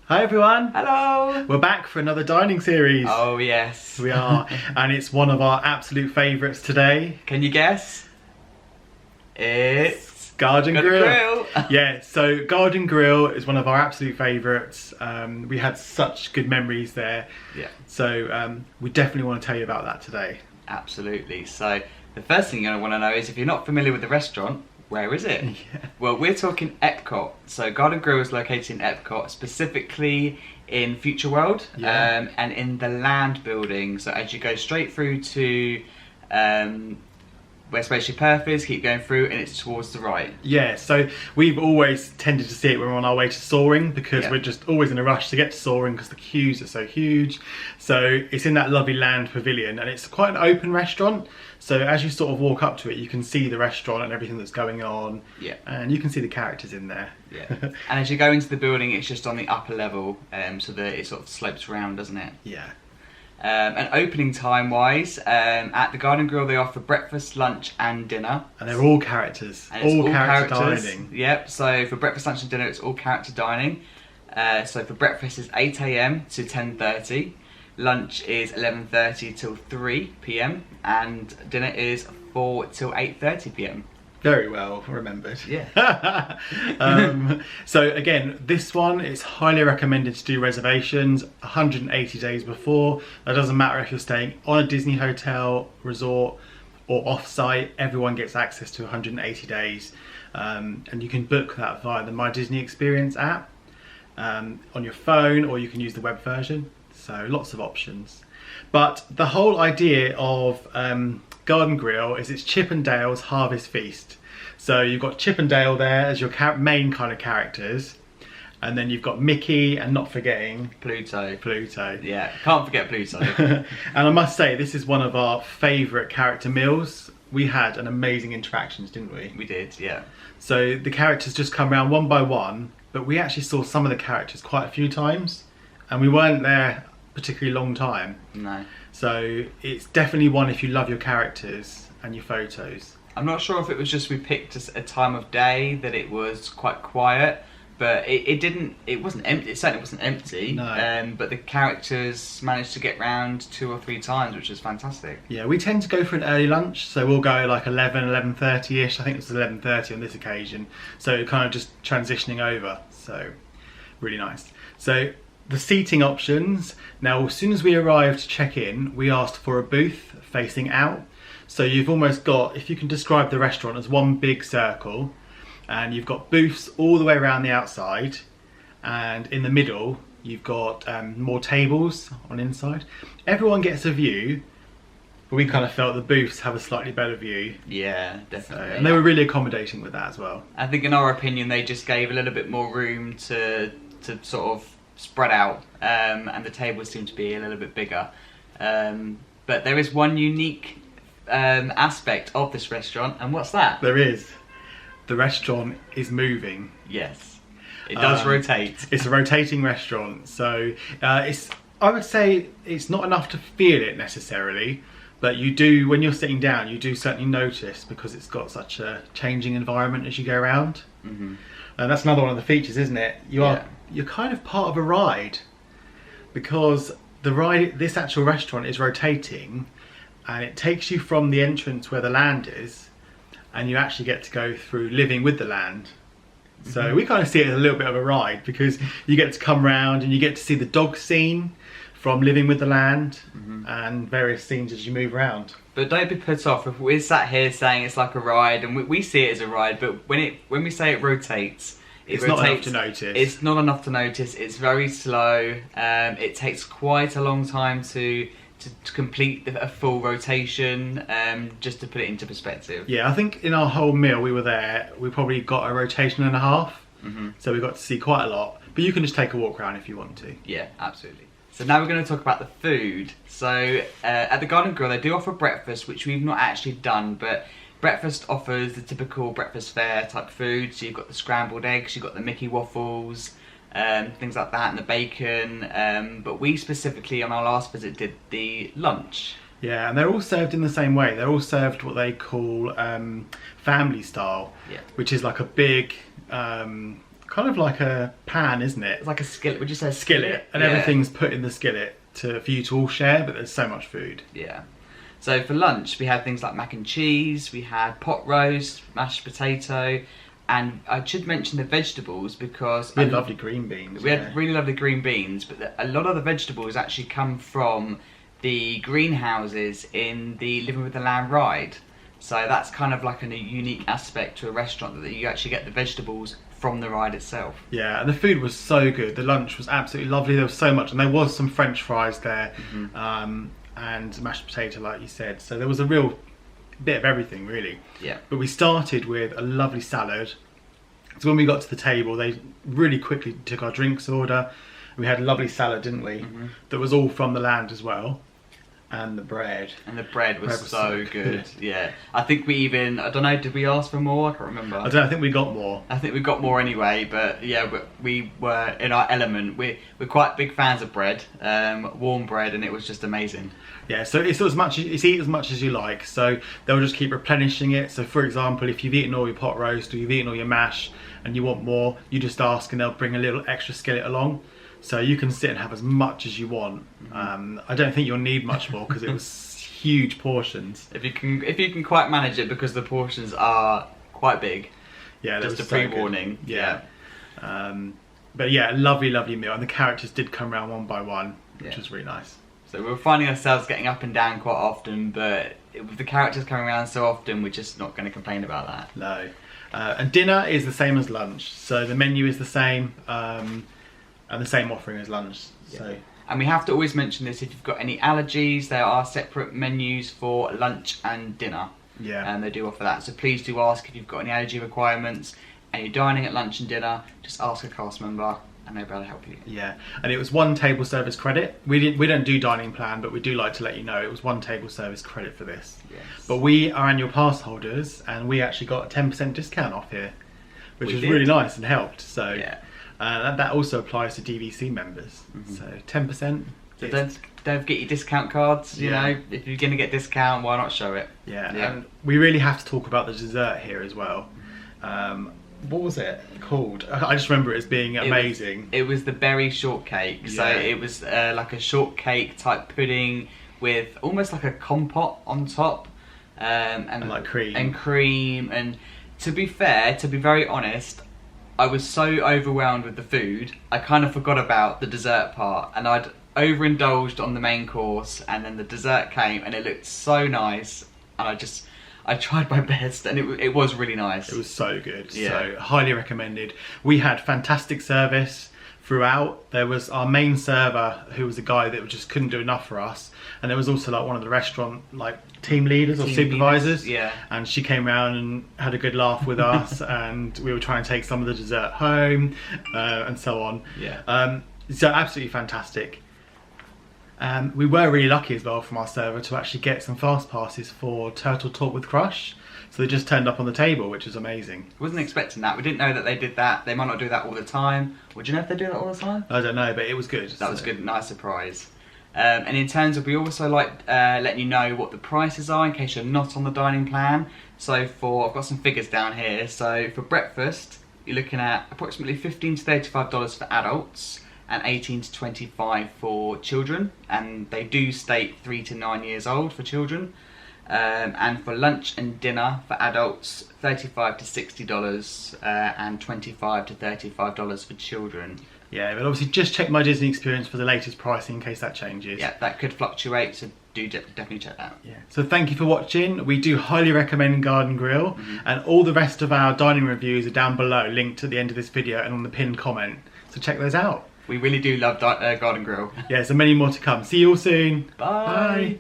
Hi everyone! Hello! We're back for another dining series. Oh yes. We are, and it's one of our absolute favourites today. Can you guess? It's Garden Grill. Grill. Yeah, so Garden Grill is one of our absolute favourites. We had such good memories there. Yeah. So we definitely want to tell you about that today. Absolutely. So the first thing you're going to want to know is, if you're not familiar with the restaurant, where is it? Yeah. Well, we're talking Epcot. So Garden Grill is located in Epcot, specifically in Future World, Yeah. and in the land building. So as you go straight through to where Spaceship Earth is, keep going through, and it's towards the right. Yeah, so we've always tended to see it when we're on our way to Soaring, because we're just always in a rush to get to Soaring because the queues are so huge. So it's in that lovely land pavilion, and it's quite an open restaurant. So as you sort of walk up to it, you can see the restaurant and everything that's going on. Yeah. And you can see the characters in there. Yeah. And as you go into the building, it's just on the upper level, so that it sort of slopes around, doesn't it? Yeah. And opening time wise, at the Garden Grill they offer breakfast, lunch and dinner. And they're all characters. And it's all character characters. dining. Yep, so for breakfast, lunch and dinner it's all character dining. So for breakfast is 8 AM to 10:30. Lunch is 11:30 till 3 PM. And dinner is 4 till 8:30 PM. Very well remembered. Yeah. So again, this one is highly recommended to do reservations 180 days before. That doesn't matter if you're staying on a Disney hotel, resort or off-site, everyone gets access to 180 days. And you can book that via the My Disney Experience app on your phone, or you can use the web version. So lots of options. But the whole idea of Garden Grill is it's Chip and Dale's Harvest Feast. So you've got Chip and Dale there as your main kind of characters, and then you've got Mickey, and not forgetting Pluto. Pluto. Yeah, can't forget Pluto. And I must say, this is one of our favourite character meals. We had an amazing interactions, didn't we? We did, yeah. So the characters just come around one by one, but we actually saw some of the characters quite a few times, and we weren't there particularly long time. No. So it's definitely one if you love your characters and your photos. I'm not sure if it was just we picked a time of day that it was quite quiet, but it wasn't empty. It certainly wasn't empty. No. But the characters managed to get round 2 or 3 times, which was fantastic. Yeah, we tend to go for an early lunch, so we'll go like 11:30ish. I think it was 11:30 on this occasion. So kind of just transitioning over. So really nice. So the seating options. Now, as soon as we arrived to check in, we asked for a booth facing out. So you've almost got, if you can describe the restaurant as one big circle, and you've got booths all the way around the outside, and in the middle you've got more tables on inside. Everyone gets a view, but we kind of felt the booths have a slightly better view. Yeah, definitely. And they were really accommodating with that as well. I think in our opinion they just gave a little bit more room to sort of spread out, and the tables seem to be a little bit bigger. But there is one unique aspect of this restaurant, and what's that? There is. The restaurant is moving. Yes, it does rotate. It's a rotating restaurant, so I would say it's not enough to feel it necessarily, but you do, when you're sitting down, you do certainly notice, because it's got such a changing environment as you go around. Mm-hmm. And that's another one of the features, isn't it? You're kind of part of a ride, because this actual restaurant is rotating, and it takes you from the entrance where the land is, and you actually get to go through living with the land. So we kind of see it as a little bit of a ride, because you get to come round and you get to see the dog scene from Living with the Land, and various scenes as you move around. But don't be put off if we're sat here saying it's like a ride, and we see it as a ride, but when we say it rotates, it's not enough to notice. It's not enough to notice. It's very slow. It takes quite a long time to complete a full rotation, just to put it into perspective. Yeah, I think in our whole meal we were there, we probably got a rotation and a half. So we got to see quite a lot. But you can just take a walk around if you want to. Yeah, absolutely. So now we're going to talk about the food. So at the Garden Grill they do offer breakfast, which we've not actually done, but breakfast offers the typical breakfast fare type food. So you've got the scrambled eggs, you've got the Mickey waffles, things like that, and the bacon. But we specifically on our last visit did the lunch. Yeah, and they're all served in the same way. They're all served what they call family style, which is like a big kind of like a pan, isn't it? It's like a skillet. Would you say a Skillet, and everything's put in the skillet for you to all share, but there's so much food. Yeah. So for lunch, we had things like mac and cheese, we had pot roast, mashed potato, and I should mention the vegetables because... We had lovely green beans. We had really lovely green beans, but a lot of the vegetables actually come from the greenhouses in the Living with the Land ride. So that's kind of like a unique aspect to a restaurant, that you actually get the vegetables from the ride itself. Yeah, and the food was so good. The lunch was absolutely lovely. There was so much, and there was some French fries there, and mashed potato, like you said. So there was a real bit of everything, really. Yeah. But we started with a lovely salad. So when we got to the table, they really quickly took our drinks order. We had a lovely salad, didn't we? That was all from the land as well. And the bread. And the bread was so good. Yeah. I think we even, I don't know, did we ask for more? I can't remember. I don't know, I think we got more. I think we got more anyway, but yeah, but we were in our element. We're quite big fans of bread, warm bread, and it was just amazing. Yeah, so it's eat as much as you like. So they'll just keep replenishing it. So for example, if you've eaten all your pot roast or you've eaten all your mash and you want more, you just ask and they'll bring a little extra skillet along. So you can sit and have as much as you want. I don't think you'll need much more because it was huge portions. If you can quite manage it, because the portions are quite big. Yeah, just a pre-warning. Yeah. But yeah, lovely meal, and the characters did come around one by one, which was really nice. So we were finding ourselves getting up and down quite often, but with the characters coming around so often, we're just not going to complain about that. No. And dinner is the same as lunch, so the menu is the same. And the same offering as lunch. So. And we have to always mention this: if you've got any allergies, there are separate menus for lunch and dinner. Yeah. And they do offer that. So please do ask if you've got any allergy requirements and you're dining at lunch and dinner. Just ask a cast member, and they'll be able to help you. Yeah. And it was 1 table service credit. We don't do dining plan, but we do like to let you know it was 1 table service credit for this. Yes. But we are annual pass holders, and we actually got a 10% discount off here, which was really nice and helped. So. Yeah. That also applies to DVC members. So 10%. So don't forget your discount cards. You know, if you're going to get discount, why not show it? Yeah. And we really have to talk about the dessert here as well. What was it called? I just remember it as being amazing. It was the berry shortcake. Yeah. So it was like a shortcake type pudding with almost like a compote on top, and like cream. And to be fair, to be very honest, I was so overwhelmed with the food, I kind of forgot about the dessert part, and I'd overindulged on the main course, and then the dessert came and it looked so nice, and I tried my best, and it was really nice. It was so good. So highly recommended. We had fantastic service throughout. There was our main server, who was a guy that just couldn't do enough for us, and there was also like one of the restaurant team leaders or supervisors, and she came around and had a good laugh with us, and we were trying to take some of the dessert home, and so on. So absolutely fantastic. We were really lucky as well from our server to actually get some fast passes for Turtle Talk with Crush. So they just turned up on the table, which is amazing. Wasn't expecting that. We didn't know that they did that. They might not do that all the time. Would you know if they do that all the time? I don't know, but it was good. That was good. Nice surprise. And in terms of, we also like letting you know what the prices are in case you're not on the dining plan. So I've got some figures down here. So for breakfast, you're looking at approximately $15 to $35 for adults and $18 to $25 for children. And they do state 3 to 9 years old for children. And for lunch and dinner for adults, $35 to $60 and $25 to $35 for children. Yeah, but obviously just check My Disney Experience for the latest pricing in case that changes. Yeah, that could fluctuate, so do definitely check that. Yeah. So thank you for watching. We do highly recommend Garden Grill, and all the rest of our dining reviews are down below, linked at the end of this video and on the pinned comment. So check those out. We really do love Garden Grill. Yeah, so many more to come. See you all soon. Bye. Bye.